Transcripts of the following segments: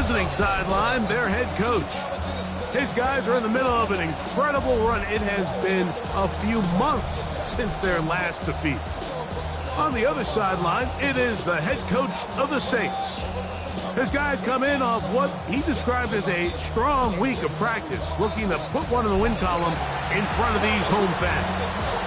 visiting sideline, their head coach. His guys are in the middle of an incredible run. It has been a few months since their last defeat. On the other sideline, it is the head coach of the Saints. His guys come in off what he described as a strong week of practice, looking to put one in the win column in front of these home fans.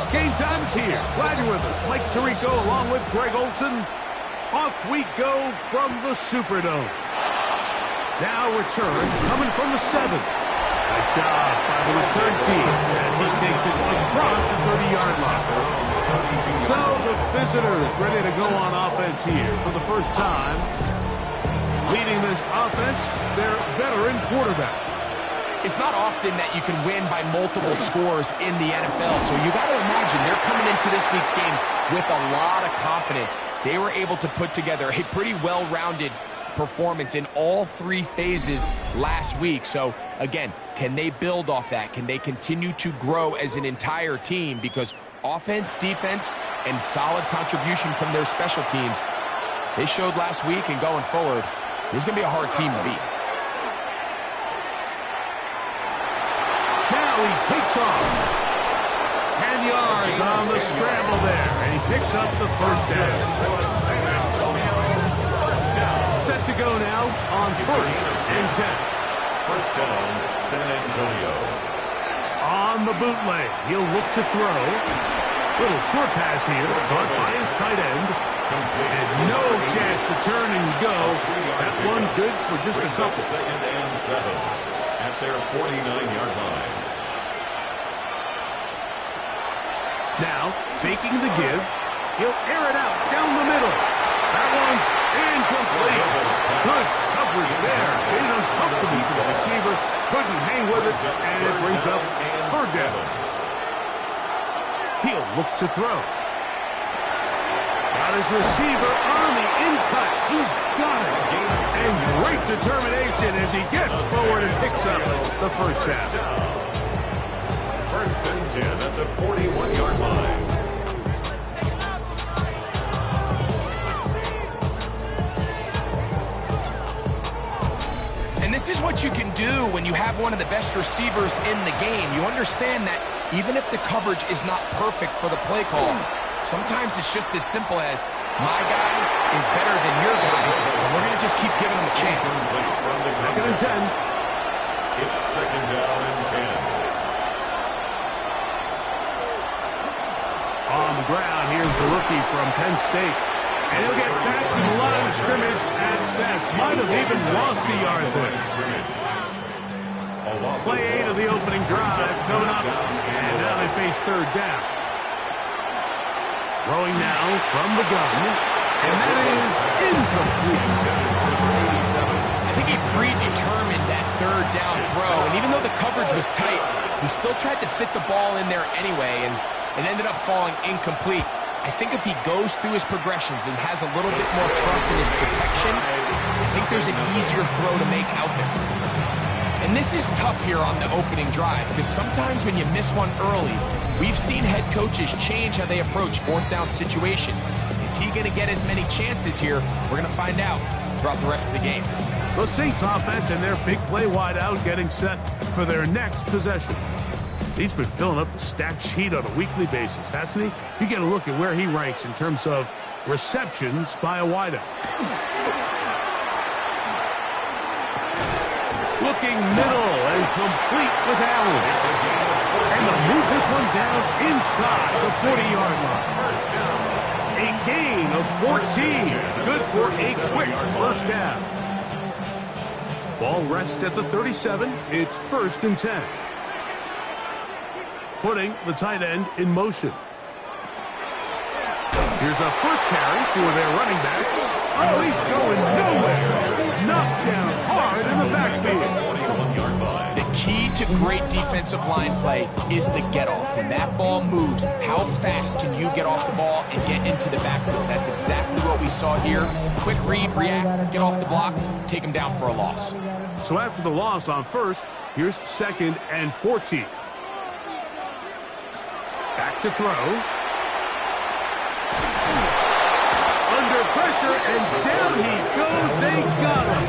Game time is here. Glad you're with us. Mike Tirico along with Greg Olson. Off we go from the Superdome. Now return coming from the 7. Nice job by the return team as he takes it across the 30-yard line. So the visitors ready to go on offense here for the first time. Leading this offense, their veteran quarterback. It's not often that you can win by multiple scores in the NFL, so you got to imagine they're coming into this week's game with a lot of confidence. They were able to put together a pretty well-rounded performance in all 3 phases last week. So, again, can they build off that? Can they continue to grow as an entire team? Because offense, defense, and solid contribution from their special teams, they showed last week, and going forward, this is going to be a hard team to beat. He takes off. 10 yards on the scramble there, and he picks up the first down. Set to go now on 1st and 10. First down, San Antonio. On the bootleg, he'll look to throw. Little short pass here, caught by his tight end. And no chance to turn and go. That one good for just a couple. 2nd and 7 at their 49-yard line. Now, faking the give, he'll air it out down the middle. That one's incomplete. Good coverage there. Made it uncomfortable for the receiver. Couldn't hang with it, and it brings up 3rd down. He'll look to throw. Got his receiver on the in-cut. He's got it. And great determination as he gets forward and picks up the first down. 1st and 10 at the 41-yard line. And this is what you can do when you have one of the best receivers in the game. You understand that even if the coverage is not perfect for the play call, sometimes it's just as simple as, my guy is better than your guy, and we're going to just keep giving him a chance. 2nd and 10. It's 2nd down and 10. On the ground, here's the rookie from Penn State. And he'll get back to the line of scrimmage at best. Might have even lost a yard there. Play 8 of the opening drive coming up. And now they face 3rd down. Throwing now from the gun. And that is incomplete. I think he predetermined that 3rd down throw. And even though the coverage was tight, he still tried to fit the ball in there anyway. And it ended up falling incomplete. I think if he goes through his progressions and has a little bit more trust in his protection, I think there's an easier throw to make out there. And this is tough here on the opening drive, because sometimes when you miss one early, we've seen head coaches change how they approach 4th down situations. Is he going to get as many chances here? We're going to find out throughout the rest of the game. The Saints offense and their big play wideout getting set for their next possession. He's been filling up the stat sheet on a weekly basis, hasn't he? You get a look at where he ranks in terms of Receptions by a wideout. Looking middle and complete with Allen. And they'll move this one down inside the 40-yard line. A gain of 14. Good for a quick first down. Ball rests at the 37. It's 1st and 10. Putting the tight end in motion. Here's a first carry for their running back. Oh, he's going nowhere. Knocked down hard in the backfield. The key to great defensive line play is the get-off. When that ball moves, how fast can you get off the ball and get into the backfield? That's exactly what we saw here. Quick read, react, get off the block, take him down for a loss. So after the loss on first, here's 2nd and 14. Back to throw. Under pressure, and down he goes. They got him.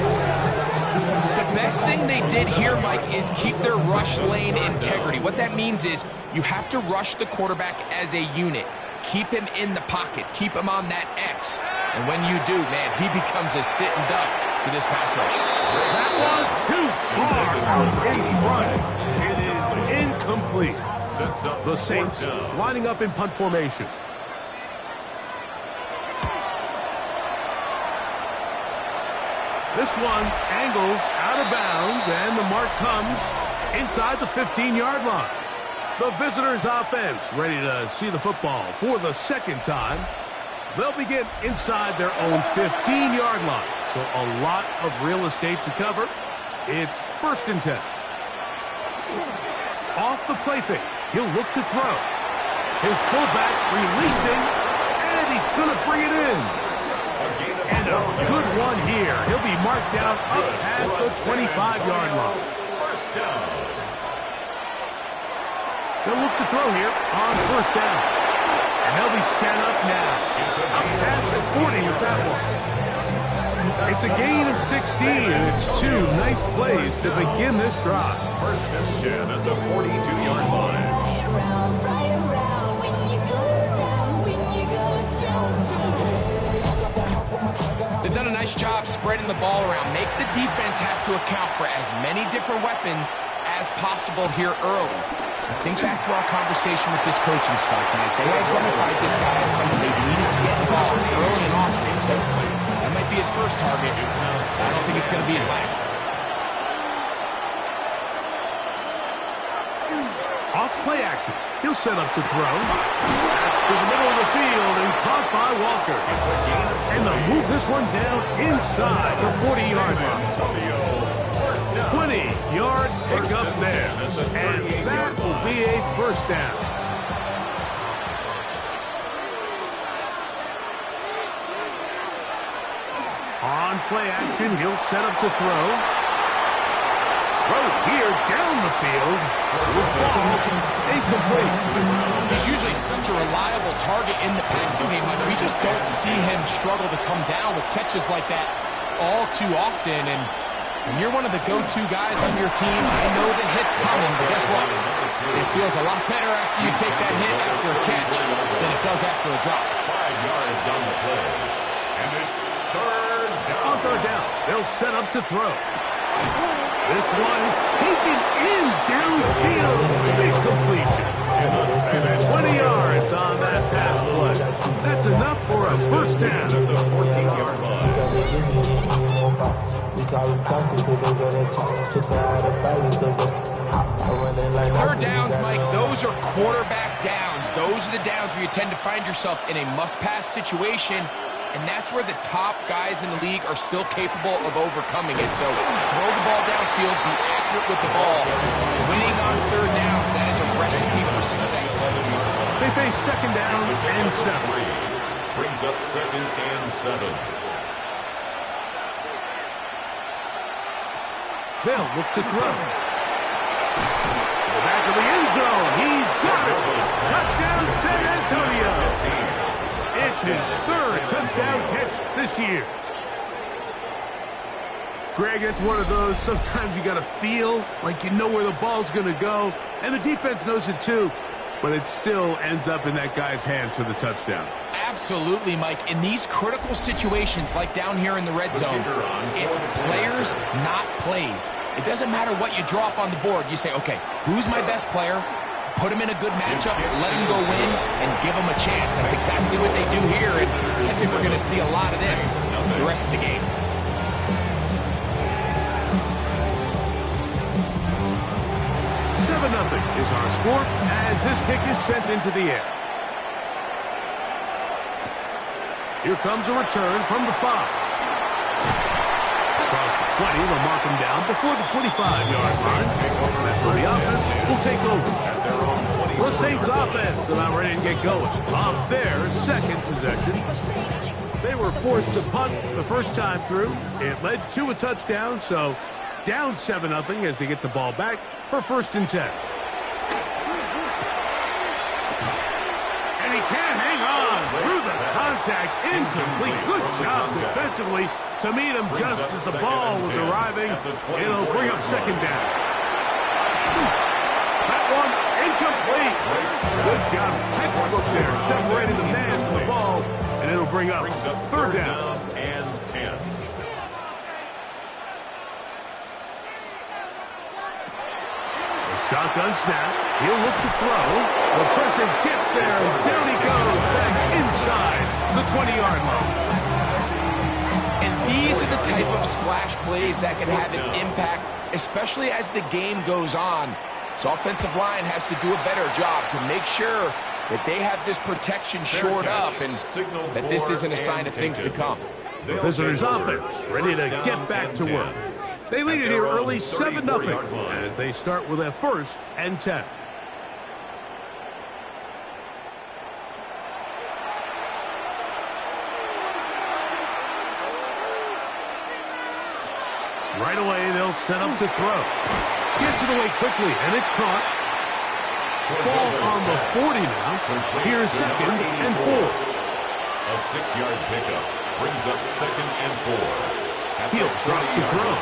The best thing they did here, Mike, is keep their rush lane integrity. What that means is you have to rush the quarterback as a unit. Keep him in the pocket. Keep him on that X. And when you do, man, he becomes a sitting duck for this pass rush. That one too far out in front. It is incomplete. The Saints lining up in punt formation. This one angles out of bounds, and the mark comes inside the 15-yard line. The visitors' offense ready to see the football for the 2nd time. They'll begin inside their own 15-yard line, so a lot of real estate to cover. It's 1st and 10. Off the play fake, he'll look to throw. His fullback releasing, and he's going to bring it in. And a good one here. He'll be marked down up past the 25-yard line. They'll look to throw here on 1st down. And they'll be set up now. Up past the 40 with that one. It's a gain of 16, and it's 2 nice plays to begin this drive. 1st and 10 at the 42-yard line. They've done a nice job spreading the ball around. Make the defense have to account for as many different weapons as possible here early. Think back to our conversation with this coaching staff, Mike. They identified this guy as someone they needed to get involved early and often. So that might be his first target. I don't think it's going to be his last. Off play action. He'll set up to throw. That's to the middle of the field and caught by Walker. And they'll move this one down inside the 40-yard line. 20-yard pickup there. And that will be a 1st down. On play action, he'll set up to throw. Throw here down the field. Incomplete. He's usually such a reliable target in the passing game, but we just don't see him struggle to come down with catches like that all too often. And when you're one of the go-to guys on your team, I know the hit's coming, but guess what? It feels a lot better after you take that hit after a catch than it does after a drop. 5 yards on the play. And it's 3rd down. On 3rd down, they'll set up to throw. This one is taken in downfield. Big completion. 20 yards on that pass play. That's enough for a 1st down. At the 14-yard line. 3rd downs, Mike, those are quarterback downs. Those are the downs where you tend to find yourself in a must-pass situation. And that's where the top guys in the league are still capable of overcoming it. So throw the ball downfield, be accurate with the ball. Winning on 3rd downs, that is a recipe for success. They face 2nd down and 7. Brings up 2nd and 7. They'll look to throw. To the back of the end zone. He's got it. Touchdown, San Antonio. It's his 3rd touchdown catch this year. Greg, it's one of those, sometimes you got to feel like you know where the ball's going to go, and the defense knows it too. but it still ends up in that guy's hands for the touchdown. Absolutely, Mike. In these critical situations, like down here in the red zone, it's players, not plays. It doesn't matter what you drop on the board. You say, okay, who's my best player? Put him in a good matchup, let him go win, and give him a chance. That's exactly what they do here, and I think we're going to see a lot of this the rest of the game. Nothing is our score as this kick is sent into the air. Here comes a return from the 5. Across the 20, they'll mark him down before the 25-yard line. That's where the offense will take over. The Saints offense about ready to get going. On their second possession, they were forced to punt the first time through. It led to a touchdown, so down 7-0 as they get the ball back for 1st and 10. And he can't hang on through the contact. Incomplete. Good job defensively to meet him just as the ball was arriving. It'll bring up 2nd down. That one incomplete. Good job. Textbook there, separating the man from the ball. And it'll bring up 3rd down. And 10. Shotgun snap. He'll look to throw. The pressure gets there, and down he goes back inside the 20-yard line. And these are the type of splash plays that can have an impact, especially as the game goes on. So offensive line has to do a better job to make sure that they have this protection shored up and that this isn't a sign of things to come. The visitors' offense ready to get back to work. They lead it here early 7-0 as they start with a 1st and 10. Right away, they'll set up to throw. Gets it away quickly, and it's caught. Ball on the 40 now. Here's 2nd and 4. A 6-yard pickup brings up 2nd and 4. He'll drop to throw.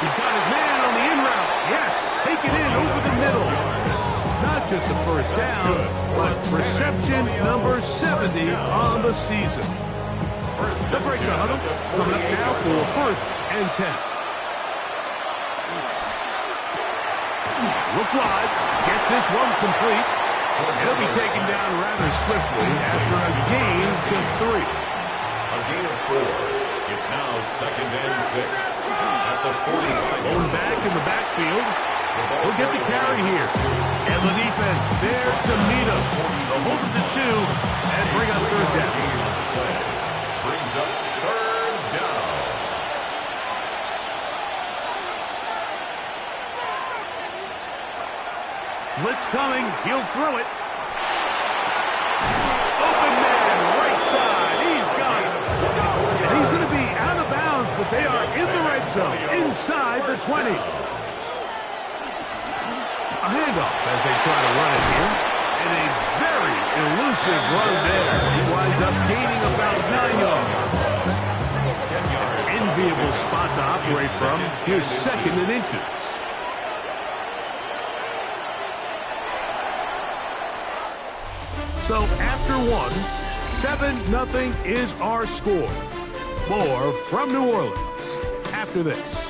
He's got his man on the in route. Yes, take it in over the middle. Not just a 1st down, but reception number 70 on the season. The break the huddle coming up now for 1st and 10. Look wide. Get this one complete. He'll be taken down rather swiftly after a gain of just 3. A gain of 4. It's now 2nd and 6 at the 45. Going back in the backfield. He'll get the carry here. And the defense there to meet him. They'll hold him to 2 and bring up 3rd down. Brings up 3rd down. Blitz coming. He'll throw it. Open man, right side. He's got it. And he's going to be out of bounds, but they are in the red zone, inside the 20. A handoff as they try to run it here. And a very elusive run there. He winds up gaining about 9 yards. An enviable spot to operate from. Here's 2nd and inches. So after 1, 7-0 is our score. More from New Orleans after this.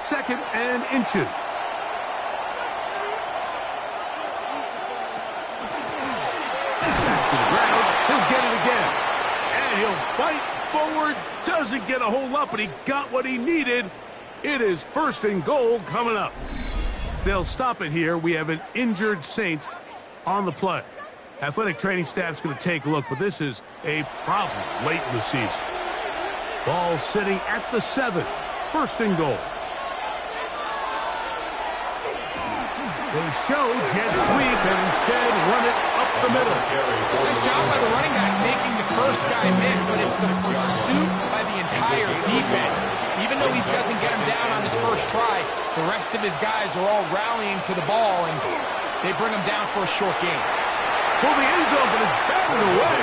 Second and inches. Back to the ground. He'll get it again. And he'll fight forward. Doesn't get a whole lot, but he got what he needed. It is 1st and goal coming up. They'll stop it here. We have an injured Saint on the play. Athletic training staff's going to take a look, but this is a problem late in the season. Ball sitting at the 7. 1st and goal. They show jet sweep and instead run it up the middle. Nice job by the running back making the first guy miss, but it's the pursuit by the entire defense. Even though he doesn't get him down on his first try, the rest of his guys are all rallying to the ball, and they bring him down for a short gain. Well, the end zone, but it's batted away.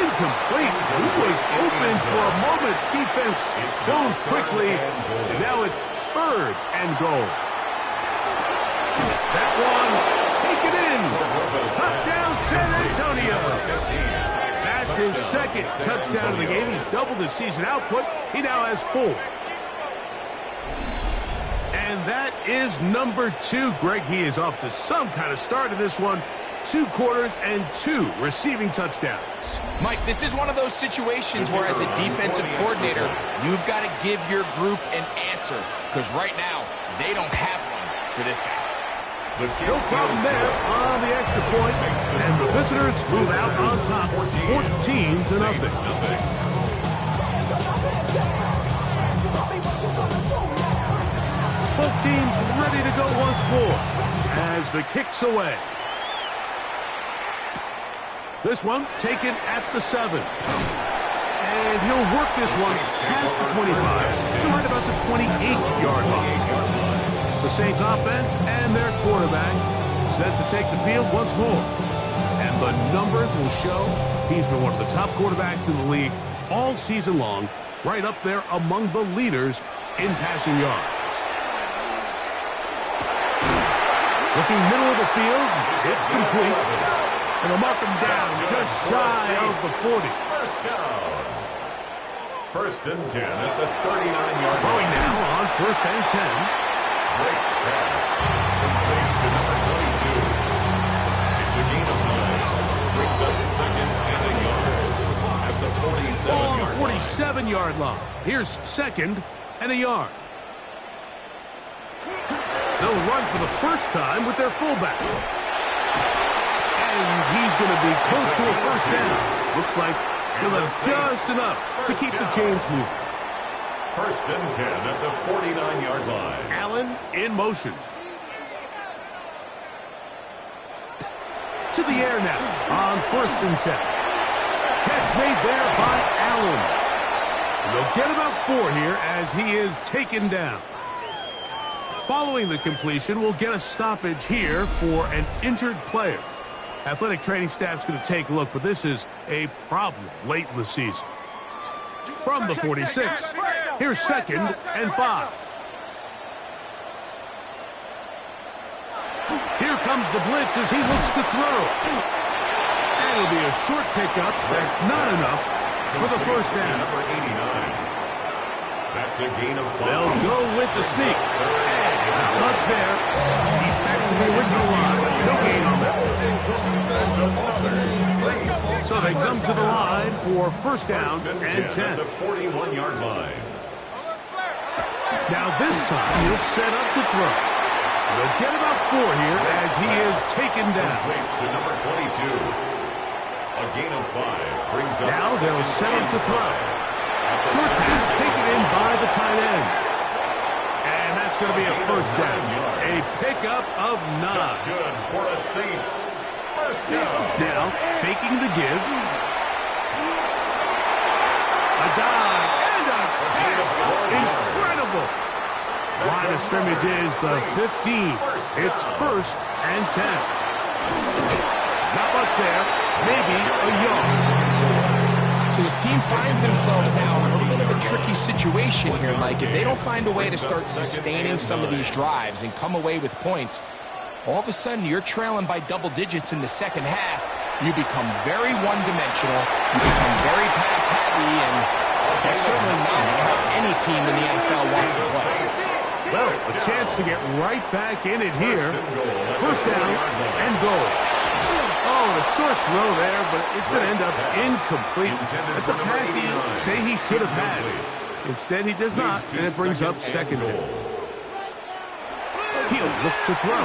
Incomplete. He was open for a moment. Defense goes quickly, and now it's 3rd and goal. That one, taken in. Touchdown, San Antonio. That's his 2nd touchdown of the game. He's doubled his season output. He now has 4. And that is number 2. Greg, he is off to some kind of start in this one. 2 quarters and 2 receiving touchdowns. Mike, this is one of those situations where as a defensive coordinator, you've got to give your group an answer. Because right now, they don't have one for this guy. No problem there on the extra point. And the visitors move out on top 14-0. Both teams ready to go once more as the kick's away. This one taken at the 7. And he'll work this one past the 25 to right about the 28-yard line. The Saints offense and their quarterback set to take the field once more. And the numbers will show he's been one of the top quarterbacks in the league all season long, right up there among the leaders in passing yards. Looking middle of the field, it's complete. And they'll mark him down just shy of the 40. First down. 1st and 10 at the 39-yard line. Throwing now on 1st and 10. Breaks pass. Complete to number 22. It's a gain of 9. Brings up 2nd and a yard at the 47-yard line. 47-yard line. Here's 2nd and a yard. They'll run for the first time with their fullback. And he's going to be close to a 1st down. Looks like he'll have just enough to keep the chains moving. 1st and 10 at the 49-yard line. Allen in motion. To the air now on 1st and 10. Catch made there by Allen. And they'll get about 4 here as he is taken down. Following the completion, we'll get a stoppage here for an injured player. Athletic training staff's going to take a look, but this is a problem late in the season. From the 46, here's 2nd and 5. Here comes the blitz as he looks to throw. And it'll be a short pickup. That's not enough for the 1st down. Number 89. That's a gain of 5. They'll go with the sneak. Not much there. He's back to the original line. No gain on that. So they come to the line for 1st down and 10. The 41-yard line. Now this time he'll set up to throw. They'll get about 4 here as he is taken down. Complete to number 22. A gain of 5 brings up. Now they'll set up to throw. Short pass taken in by the tight end. And that's going to be a 1st down. A pickup of 9. That's good for the Saints. 1st down. Now faking the give. A dive and a incredible. Line of scrimmage is the 15. It's 1st and 10. Not much there. Maybe a yard. So his team finds themselves now in a little bit of a tricky situation here, Mike. If they don't find a way to start sustaining some of these drives and come away with points, all of a sudden you're trailing by double digits in the 2nd half. You become very one-dimensional. You become very pass-heavy, and that's certainly not how any team in the NFL wants to play. Well, a chance to get right back in it here. 1st down and goal. Oh, a short throw there, but it's going to end up incomplete. It's a pass he say he should have had. Instead, he does not, and it brings up 2nd down. He'll look to throw.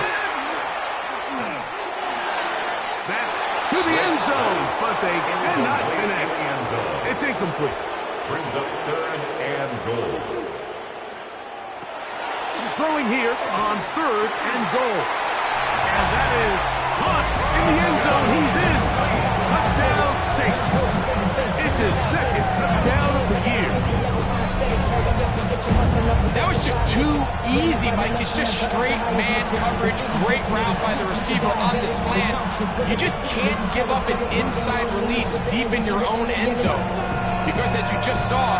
That's to the end zone, but they cannot connect. It's incomplete. Brings up 3rd and goal. Throwing here on 3rd and goal. And that is caught in the end zone. He's in. Touchdown, Saints. It's his 2nd touchdown of the year. That was just too easy, Mike. It's just straight man coverage. Great route by the receiver on the slant. You just can't give up an inside release deep in your own end zone. Because as you just saw,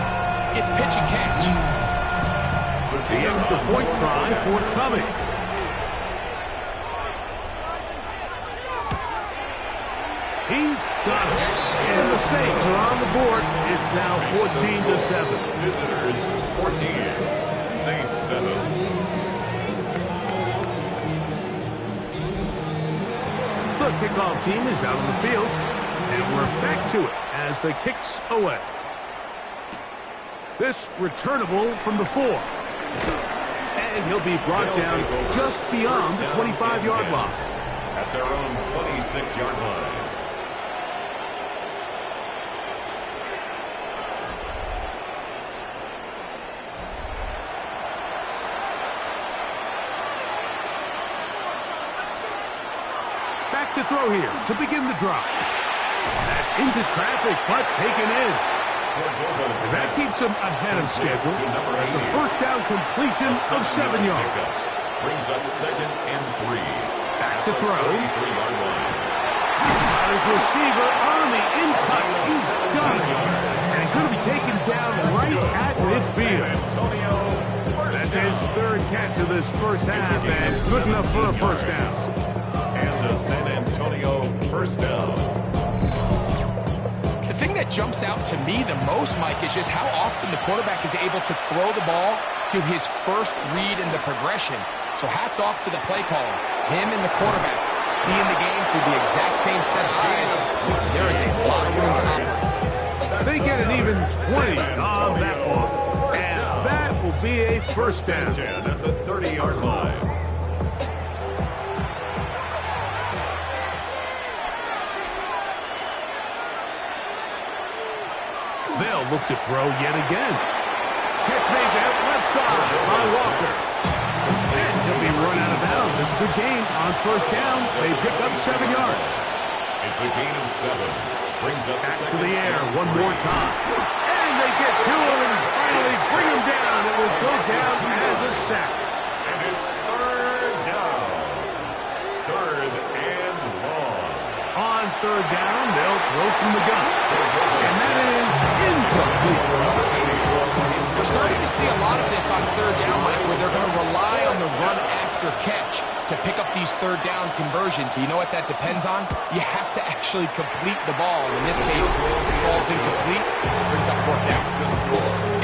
it's pitch and catch. The extra point try forthcoming. He's got it. And the Saints are on the board. It's now 14-7. Visitors 14, Saints 7. The kickoff team is out on the field, and we're back to it as the kick's away. This returnable from the 4. And he'll be brought down just beyond the 25-yard line. At their own 26-yard line. Back to throw here to begin the drive. That's into traffic, but taken in. And that keeps him ahead of schedule. That's a first down completion of 7 yards. Brings up 2nd and 3. Back to throw. 33-yard line. Got his receiver on the in-cut. He's got it. And he's going to be taken down right at midfield. That's his 3rd catch of this first half, and good enough for a first down. And the San Antonio first down. The thing that jumps out to me the most, Mike, is just how often the quarterback is able to throw the ball to his first read in the progression. So hats off to the play caller. Him and the quarterback seeing the game through the exact same set of eyes. There is a lot of room to operate. They get an even 20 on that ball. And that will be a first down. 10 at the 30-yard line. They'll look to throw yet again. Catch made there, left side by Walker. And he'll be run out of bounds. It's a good gain on first down. They pick up 7 yards. It's a gain of 7. Brings up Back to 2nd the air and one 3. more time. And they get to him and finally bring him down. It will go down as a sack. And it's 3rd down. 3rd and long. On 3rd down, they'll throw from the gun. And that is incomplete. We're starting to see a lot of this on 3rd down, Mike, where they're going to rely on the run after catch to pick up these 3rd down conversions. So you know what that depends on? You have to actually complete the ball. In this case, it falls incomplete, brings up 4th down.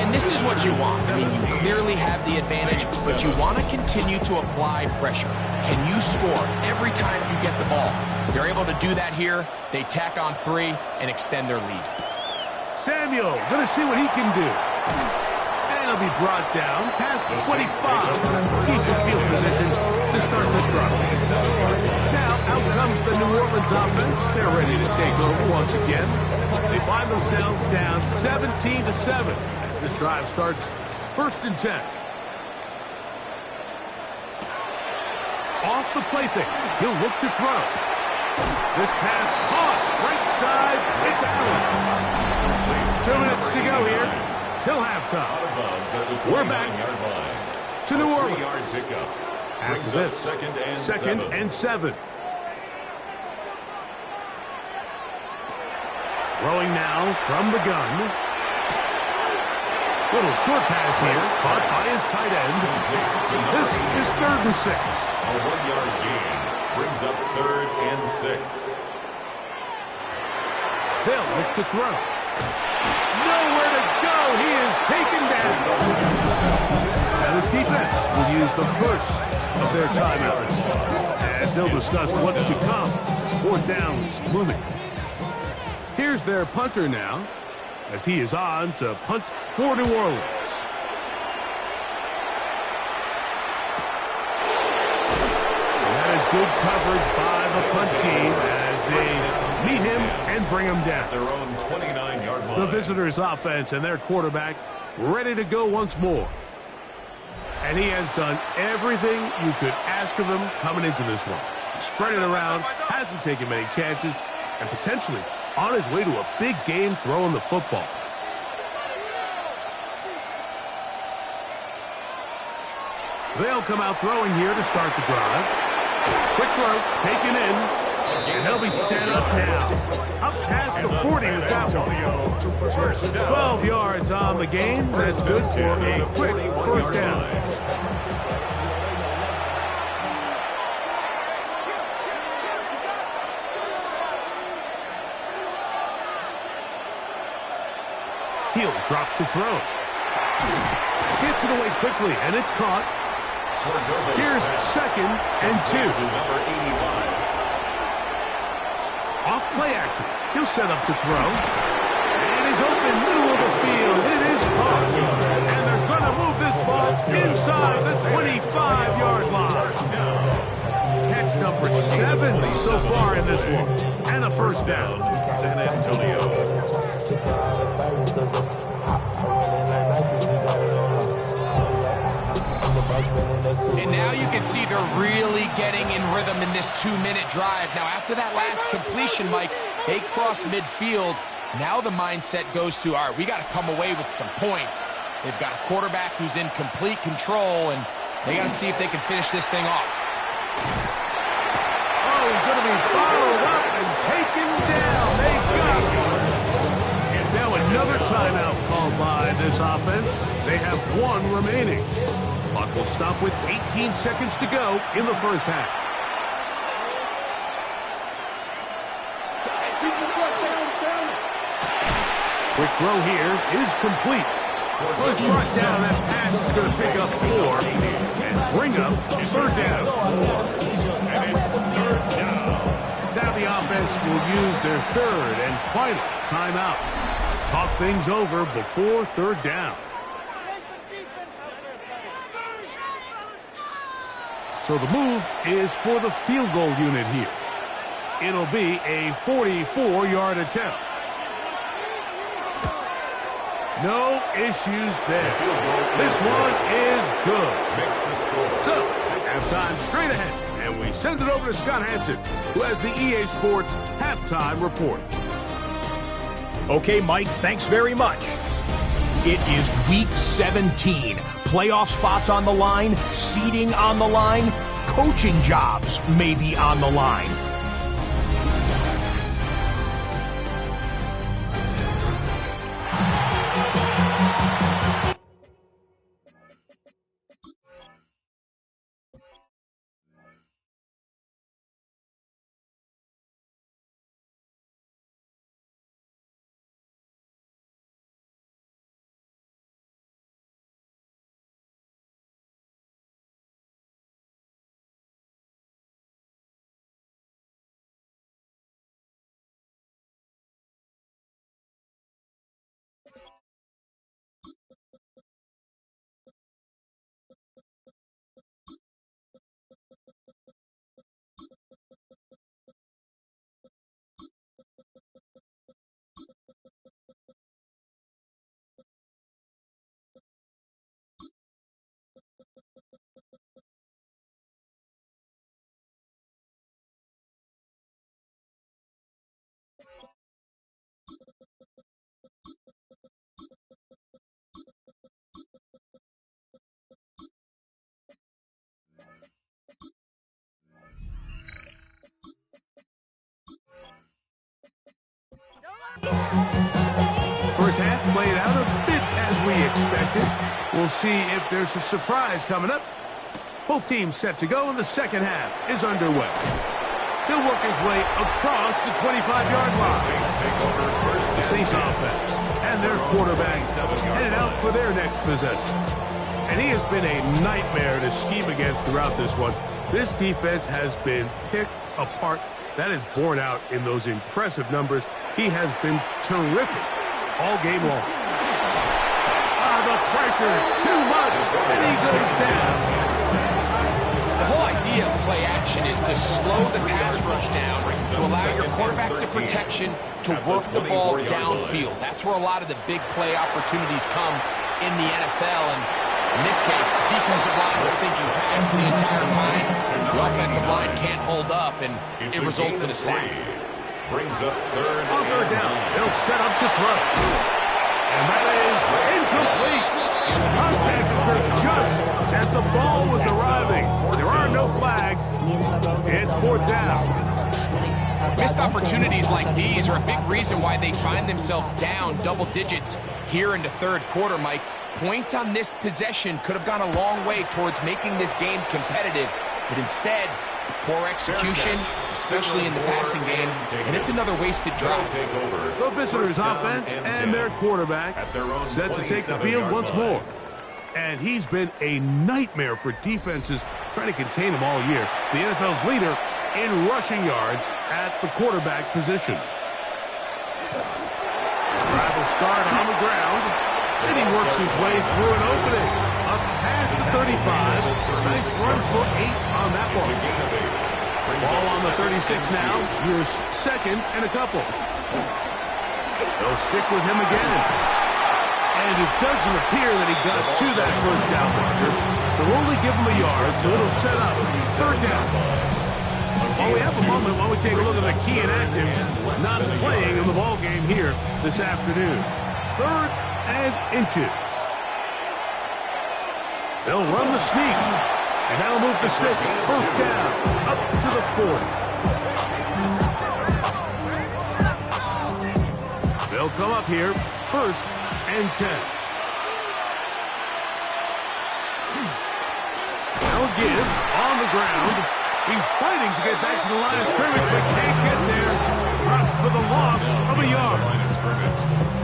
And this is what you want. I mean, you clearly have the advantage, but you want to continue to apply pressure. Can you score every time you get the ball? They're able to do that here. They tack on 3 and extend their lead. Samuel going to see what he can do. And he'll be brought down past the 25. He's in field position to start this drive. Now, out comes the New Orleans offense. They're ready to take over once again. They find themselves down 17-7 as this drive starts 1st and 10. Off the play fake. He'll look to throw. This pass caught. Right side. It's out. 2 minutes to go here. Till halftime. We're back to New Orleans. 3-yard pickup. After this, 2nd and 7. Throwing now from the gun. Little short pass here, caught by his tight end. This is 3rd and 6. A 1-yard gain brings up 3rd and 6. They'll look to throw. Nowhere to go. He is taken down. And his defense will use the first of their timeouts. And they'll discuss what's to come. 4th down's looming. Here's their punter now, as he is on to punt for New Orleans. And that is good coverage by the punt team as they meet him and bring him down. Their own 29-yard line. The visitors' offense and their quarterback ready to go once more. And he has done everything you could ask of him coming into this one. Spread it around, hasn't taken many chances, and potentially on his way to a big game throwing the football. They'll come out throwing here to start the drive. Quick throw, taken in, and they'll be set up now. Up past the 40 with that one. 12 yards on the game. That's good for a quick first down. He'll drop to throw. Gets it away quickly, and it's caught. Here's 2nd and 2. Off play action. He'll set up to throw. And he's open, middle of the field. It is caught. And they're going to move this ball inside the 25-yard line. Catch number 7 so far in this one. And a first down. San Antonio. And now you can see they're really getting in rhythm in this 2-minute drive. Now, after that last completion, Mike, they cross midfield. Now the mindset goes to, all right, we got to come away with some points. They've got a quarterback who's in complete control, and they got to see if they can finish this thing off. Oh, he's going to be followed up and taken down. They got him. And now another timeout called by this offense. They have 1 remaining. Clock will stop with 18 seconds to go in the first half. Quick throw here is complete. Was brought down. That pass is going to pick up 4 and bring up 3rd down. And it's 3rd down. Now the offense will use their 3rd and final timeout. Talk things over before 3rd down. So the move is for the field goal unit here. It'll be a 44-yard attempt. No issues there. This one is good. So, halftime straight ahead. And we send it over to Scott Hanson, who has the EA Sports halftime report. Okay, Mike, thanks very much. It is Week 17. Playoff spots on the line, seeding on the line, coaching jobs may be on the line. First half played out a bit as we expected. We'll see if there's a surprise coming up. Both teams set to go, and the second half is underway. He'll work his way across the 25-yard line. The Saints offense and their quarterback headed out for their next possession. And he has been a nightmare to scheme against throughout this one. This defense has been picked apart. That is borne out in those impressive numbers. He has been terrific all game long. The pressure, too much, and he goes down. The whole idea of play action is to slow the pass rush down, to allow your quarterback to protection, to work the ball downfield. That's where a lot of the big play opportunities come in the NFL. And in this case, the defensive line was thinking pass the entire time. The offensive line can't hold up, and it results in a sack. Brings up 3rd On 3rd down, they'll set up to throw. And that is incomplete. Contact occurred just as the ball was arriving. There are no flags. It's 4th down. Missed opportunities like these are a big reason why they find themselves down double digits here in the 3rd quarter, Mike. Points on this possession could have gone a long way towards making this game competitive, but instead, poor execution, especially in the passing game, and it's another wasted drive. The visitors' offense and their quarterback set to take the field once more. And he's been a nightmare for defenses trying to contain him all year. The NFL's leader in rushing yards at the quarterback position. Drive will start on the ground, and he works his way through an opening. Up past the 35. Nice run for 8 on that ball. Ball on the 36 now. Here's 2nd and a couple. They'll stick with him again. And it doesn't appear that he got to that 1st down, Lester. They'll only give him a yard, so it'll set up 3rd down. While we have a moment, while we take a look at the key inactives not playing in the ball game here this afternoon. 3rd and inches. They'll run the sneak, and that'll move the sticks. 1st down, up to the 40. They'll come up here, 1st and 10. Now give on the ground. He's fighting to get back to the line of scrimmage, but can't get there. Dropped for the loss of a yard.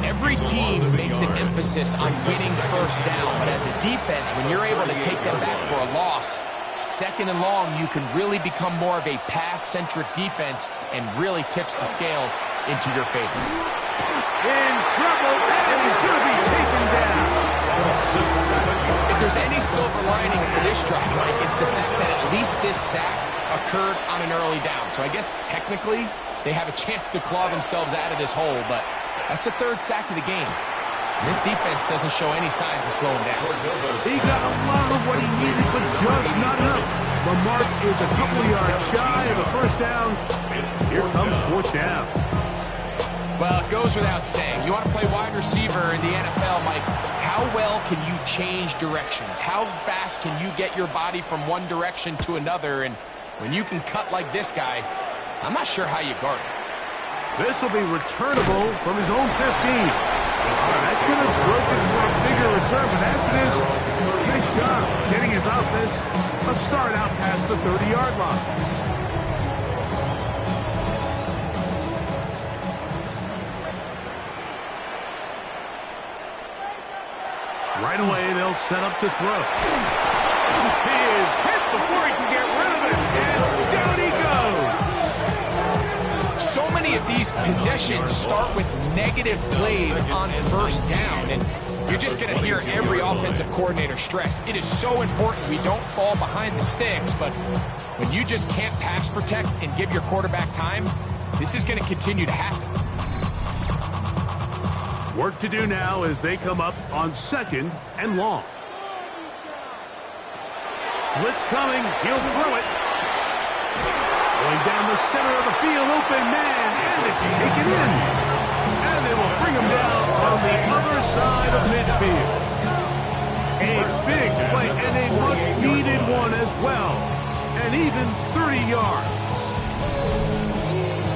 Every team makes an emphasis on winning 1st down, but as a defense, when you're able to take them back for a loss, 2nd and long, you can really become more of a pass-centric defense and really tips the scales into your favor. In trouble, and he's going to be taken down. If there's any silver lining for this drive, Mike, it's the fact that at least this sack occurred on an early down. So I guess technically they have a chance to claw themselves out of this hole, but that's the 3rd sack of the game. This defense doesn't show any signs of slowing down. He got a lot of what he needed, but just not enough. The mark is a couple yards shy of the 1st down. Here comes 4th down. Well, it goes without saying. You want to play wide receiver in the NFL, Mike, how well can you change directions? How fast can you get your body from one direction to another? And when you can cut like this guy, I'm not sure how you guard him. This will be returnable from his own 15. That could have broken for a bigger return, but as it is, nice job getting his offense a start out past the 30-yard line. Right away, they'll set up to throw. He is hit before he can get rid of it, and down he goes. So many of these possessions start with negative plays on 1st down, and you're just going to hear every offensive coordinator stress. It is so important we don't fall behind the sticks, but when you just can't pass protect and give your quarterback time, this is going to continue to happen. Work to do now as they come up on 2nd and long. Blitz coming. He'll throw it. Going down the center of the field. Open man. And it's taken in. And they will bring him down on the other side of midfield. A big play and a much-needed one as well. And even 30 yards.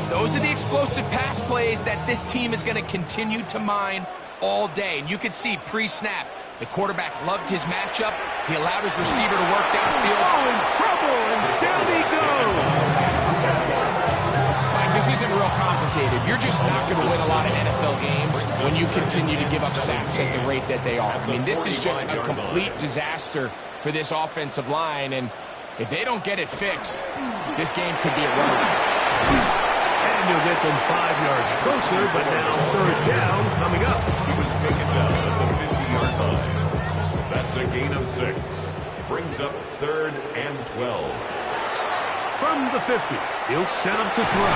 Those are the explosive pass plays that this team is going to continue to mine all day. And you can see pre-snap, the quarterback loved his matchup. He allowed his receiver to work downfield. Oh, in trouble, and down he goes. Mike, this isn't real complicated. You're just not going to win a lot of NFL games when you continue to give up sacks at the rate that they are. I mean, this is just a complete disaster for this offensive line. And if they don't get it fixed, this game could be a run. And you'll get them 5 yards closer, but now 3rd down coming up. He was taken down at the 50-yard line. That's a gain of 6. Brings up 3rd and 12. From the 50, he'll set up to throw.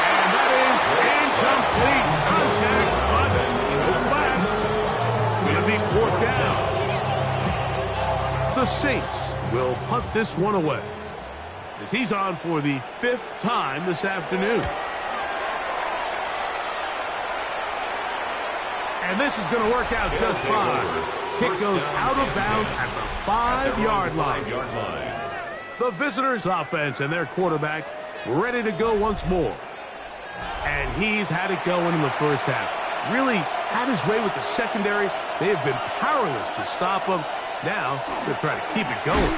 And that is incomplete contact, but no flags. It's going to be 4th down. The Saints will punt this one away, as he's on for the 5th time this afternoon. And this is going to work out just fine. kick goes out of bounds at the 5-yard line. The visitors' offense and their quarterback ready to go once more. And he's had it going in the first half. Really had his way with the secondary. They have been powerless to stop him. Now they're trying to keep it going.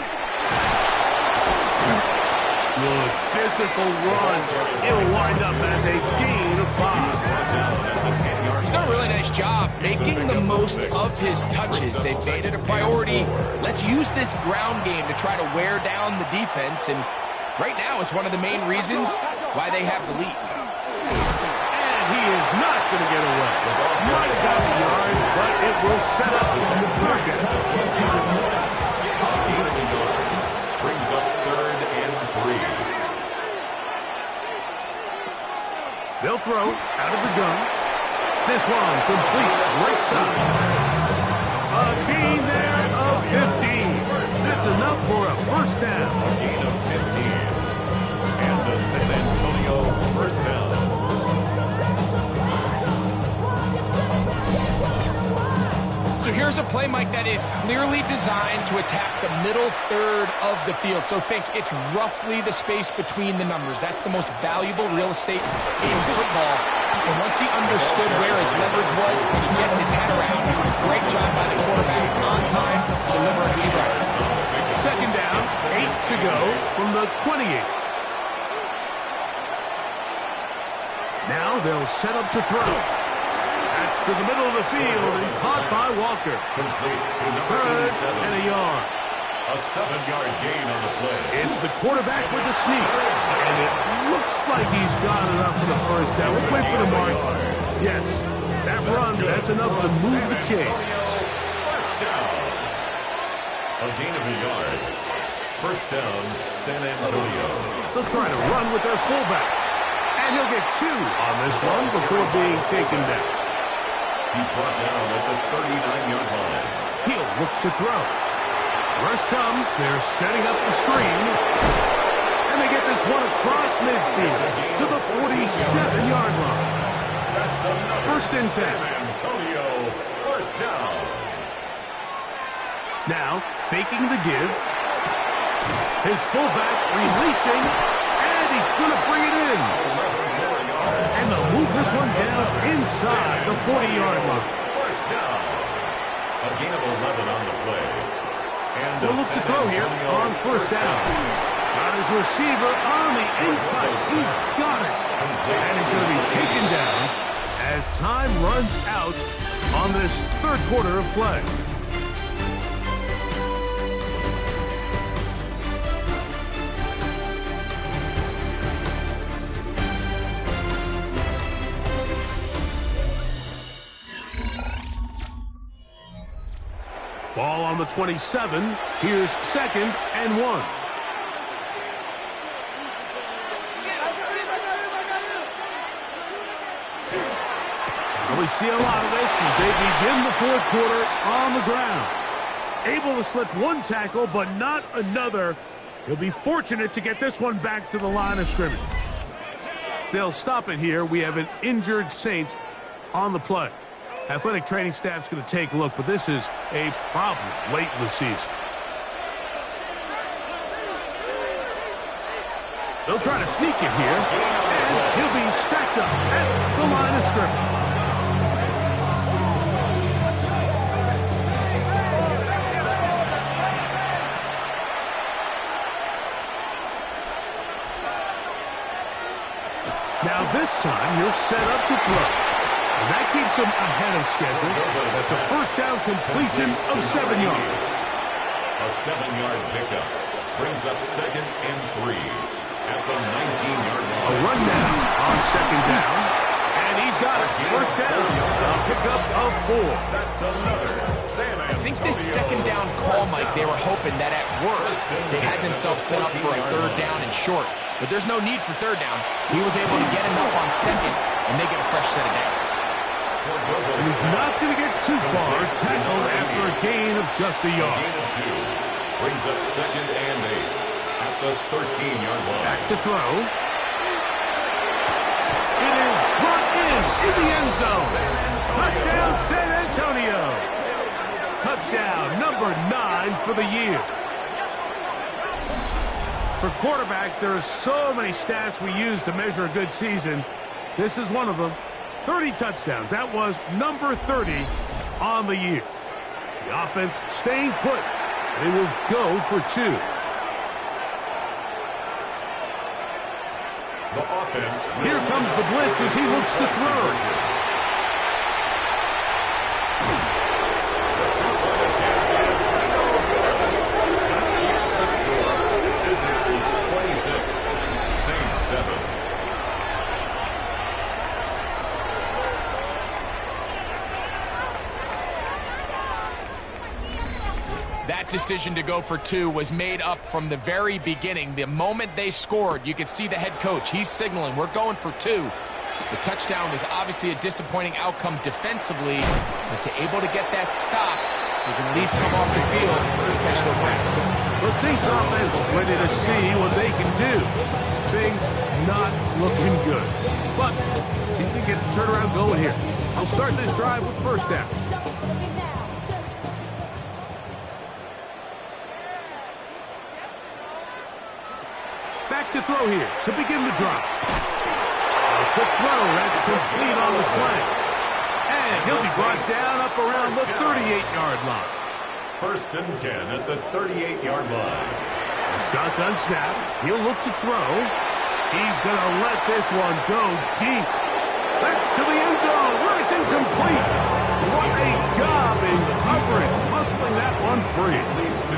Good physical run. It'll wind up as a gain of 5. He's done a really nice job making the most of his touches. They've made it a priority. Let's use this ground game to try to wear down the defense. And right now it's one of the main reasons why they have the lead. And he is not going to get away. Might have got the yard, but it will set up the third down. Brings up 3rd and 3. They'll throw out of the gun. This one complete, right side. A gain there of 15. That's enough for a first down. A gain of 15. And the San Antonio first down. So here's a play, Mike, that is clearly designed to attack the middle third of the field. So think it's roughly the space between the numbers. That's the most valuable real estate in football. And once he understood where his leverage was and he gets his head around, great job by the quarterback on time, delivering the strike. Second down, 8 to go from the 28. Now they'll set up to throw. That's to the middle of the field and caught by Walker. Complete to number 3rd 87. and a yard. A 7-yard gain on the play. It's the quarterback with the sneak. And it looks like he's got enough for the first down. Let's wait for the mark. Yes, that run, that's enough to move the chains. First down. A gain of a yard. First down, San Antonio. They'll try to run with their fullback. And he'll get 2 on this one before being taken down. He's brought down at the 39-yard line. He'll look to throw. Rush comes. They're setting up the screen. And they get this one across midfield to the 47-yard line. That's another First and 10. San Antonio first down. Now, faking the give. His fullback releasing. And he's going to bring it in. And they'll move this one down inside the 40-yard line. First down. A gain of 11 on the play. And We'll look to throw here on first down. Got his receiver on the incline. He's got it. And he's going to be taken down as time runs out on this third quarter of play. Ball on the 27. Here's 2nd and 1. We see a lot of this as they begin the fourth quarter on the ground. Able to slip one tackle, but not another. He'll be fortunate to get this one back to the line of scrimmage. They'll stop it here. We have an injured Saint on the play. Athletic training staff's going to take a look, but this is a problem late in the season. They'll try to sneak it here, and he'll be stacked up at the line of scrimmage. Now this time, he'll set up to throw. And that keeps him ahead of schedule. That's a first down completion of 7 yards. A 7-yard pickup brings up 2nd and 3 at the 19-yard line. A run now on 2nd down. And he's got it. First down. A pickup of 4. That's another San Antonio. I think this 2nd down call, Mike, they were hoping that at worst they had themselves set up for a 3rd down and short. But there's no need for 3rd down. He was able to get enough on 2nd, and they get a fresh set of downs. And he's not going to get too far. Tackled after a gain of just a yard. Gain of 2 brings up 2nd and 8 at the 13-yard line. Back to throw. It is brought in the end zone. Touchdown, San Antonio. touchdown, number 9 for the year. For quarterbacks, there are so many stats we use to measure a good season. This is one of them. 30 touchdowns. That was number 30 on the year. The offense staying put. They will go for 2. The offense. Here comes the blitz as he looks to throw. That decision to go for 2 was made up from the very beginning. The moment they scored, you could see the head coach. He's signaling, we're going for 2. The touchdown was obviously a disappointing outcome defensively, but to able to get that stop, they can at least come off the field and catch the win. The Saints offense ready to see what they can do. Things not looking good. But see if they get the turnaround going here. I'll start this drive with first down. Back to throw here to begin the drive. A quick throw, that's complete on the slant. And he'll be brought down up around the 38-yard line. First and 10 at the 38-yard line. Shotgun snap. He'll look to throw. He's going to let this one go deep. That's to the end zone where it's incomplete. What a job in covering, muscling that one free.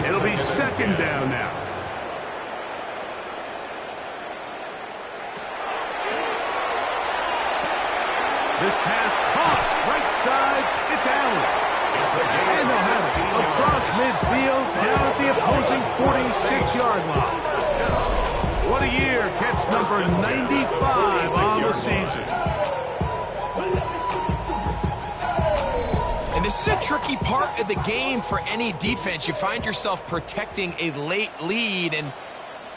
It'll be second down now. This pass caught right side. It's Allen. And they'll have it across midfield down at the opposing 46-yard line. What a year. Catch number 95 on the season. And this is a tricky part of the game for any defense. You find yourself protecting a late lead, and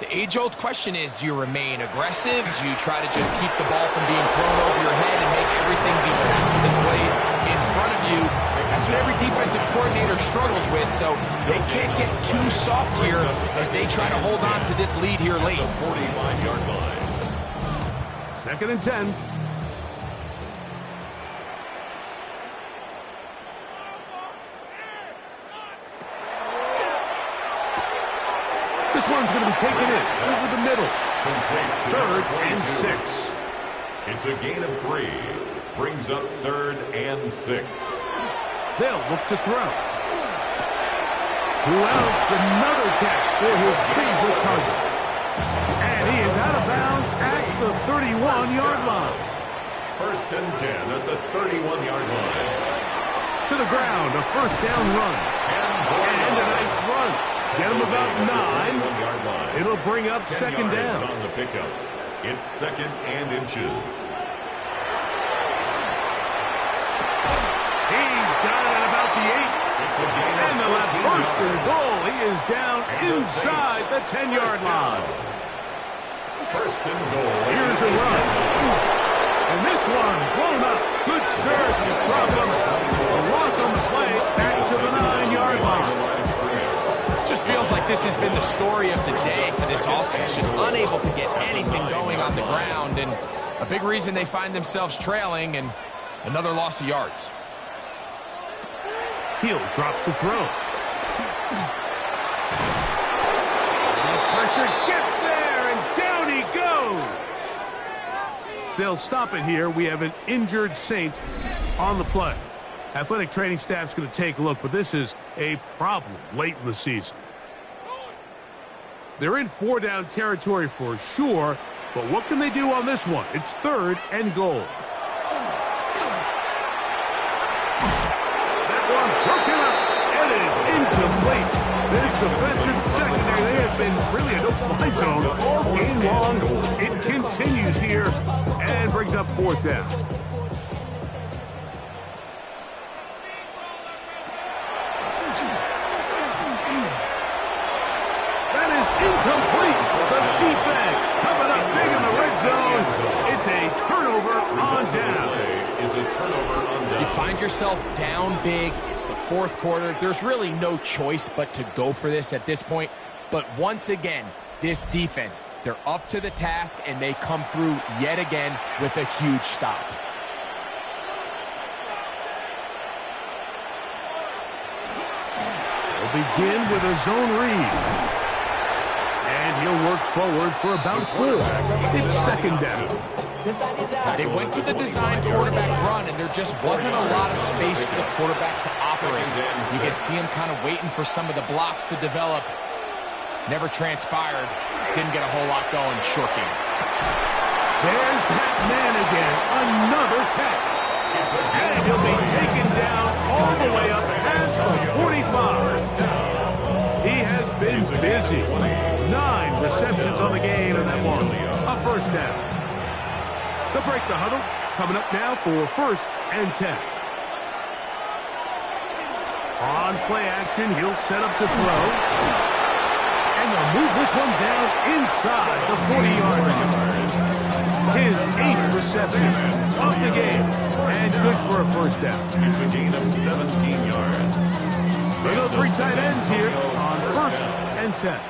the age-old question is, do you remain aggressive? Do you try to just keep the ball from being thrown over your head and make everything be tackled and played in front of you? That's what every defensive coordinator struggles with, so they can't get too soft here as they try to hold on to this lead here late. 45-yard line. Second and 10. This one's going to be taken in over the middle. Third and 6. It's a gain of 3. Brings up 3rd and 6. They'll look to throw. Who else? Another catch for his favorite target. And he is out of bounds at the 31-yard line. First and 10 at the 31-yard line. To the ground, a first down run. And a nice run. Get him about 9. It'll bring up second down. On the pickup. It's 2nd and inches. He's got it at about the 8. And the left first and goal. He is down inside the 10-yard line. First and goal. Here's a run. And this one blown up. Good serve from Problem. A loss on the play. Back to the 9-yard line. Just feels like this has been the story of the day for this offense. Just unable to get anything going on the ground. And a big reason they find themselves trailing and another loss of yards. He'll drop to throw. The pressure gets there, and down he goes. They'll stop it here. We have an injured Saint on the play. Athletic training staff's going to take a look, but this is a problem late in the season. They're in 4-down territory for sure, but what can they do on this one? It's 3rd and goal. That one broken up. It is incomplete. This defensive secondary, they have been really a no-fly zone all game long. It continues here and brings up 4th down. Incomplete. The defense coming up big in the red zone. It's a turnover on down. You find yourself down big. It's the fourth quarter. There's really no choice but to go for this at this point. But once again, this defense, they're up to the task, and they come through yet again with a huge stop. They'll begin with a zone read. And he'll work forward for about 4. It's second down. They went to the design quarterback run, and there just wasn't a lot of space for the quarterback to operate. You can see him kind of waiting for some of the blocks to develop. Never transpired. Didn't get a whole lot going. Short game. There's that man again. Another catch. And he'll be taken down all the way up past the 45. He has been busy. 9 receptions on the game, and that one a first down. They'll break the huddle. Coming up now for 1st and 10. On play action, he'll set up to throw. And they'll move this one down inside the 40-yard line. His 8th reception of the game. And good for a first down. It's a gain of 17 yards. They go 3 tight ends here on 1st and 10.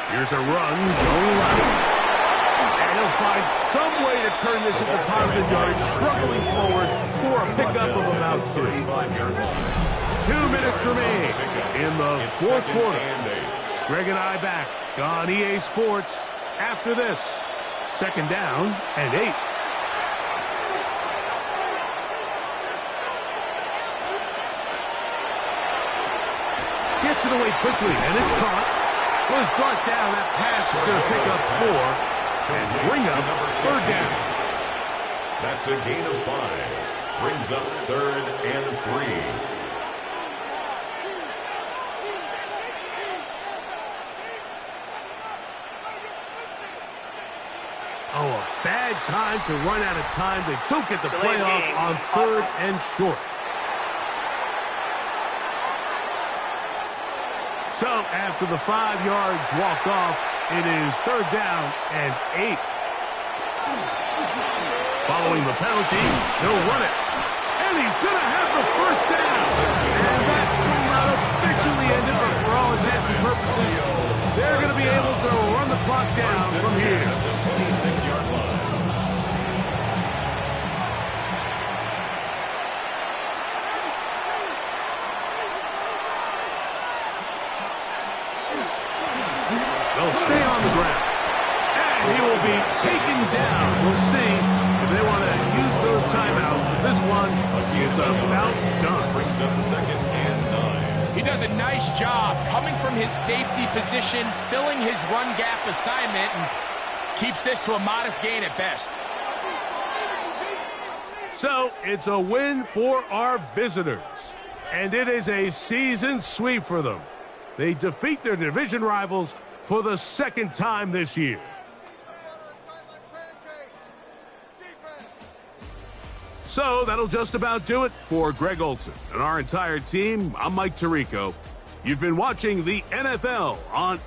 Here's a run going right. And he'll find some way to turn this into positive yards, struggling forward for a pickup of about 2. 2 minutes remain in the fourth quarter. Greg and I back on EA Sports after this. Second down and 8. Gets it away quickly, and it's caught. Was brought down. That pass is going to pick up 4 and bring up 3rd down. That's a gain of 5. Brings up 3rd and 3. Oh, a bad time to run out of time. They don't get the play off on 3rd and short. So, after the 5 yards walked off, it is 3rd down and 8. Following the penalty, he'll run it. And he's going to have the first down. And that will not officially end it, but for all intents and purposes, they're going to be able to run the clock down from here. 26-yard line. They'll stay on the ground. And he will be taken down. We'll see if they want to use those timeouts. This one is about done. Brings up 2nd and 9. He does a nice job coming from his safety position, filling his run gap assignment, and keeps this to a modest gain at best. So it's a win for our visitors. And it is a season sweep for them. They defeat their division rivals for the 2nd time this year. So that'll just about do it for Greg Olsen and our entire team. I'm Mike Tirico. You've been watching the NFL on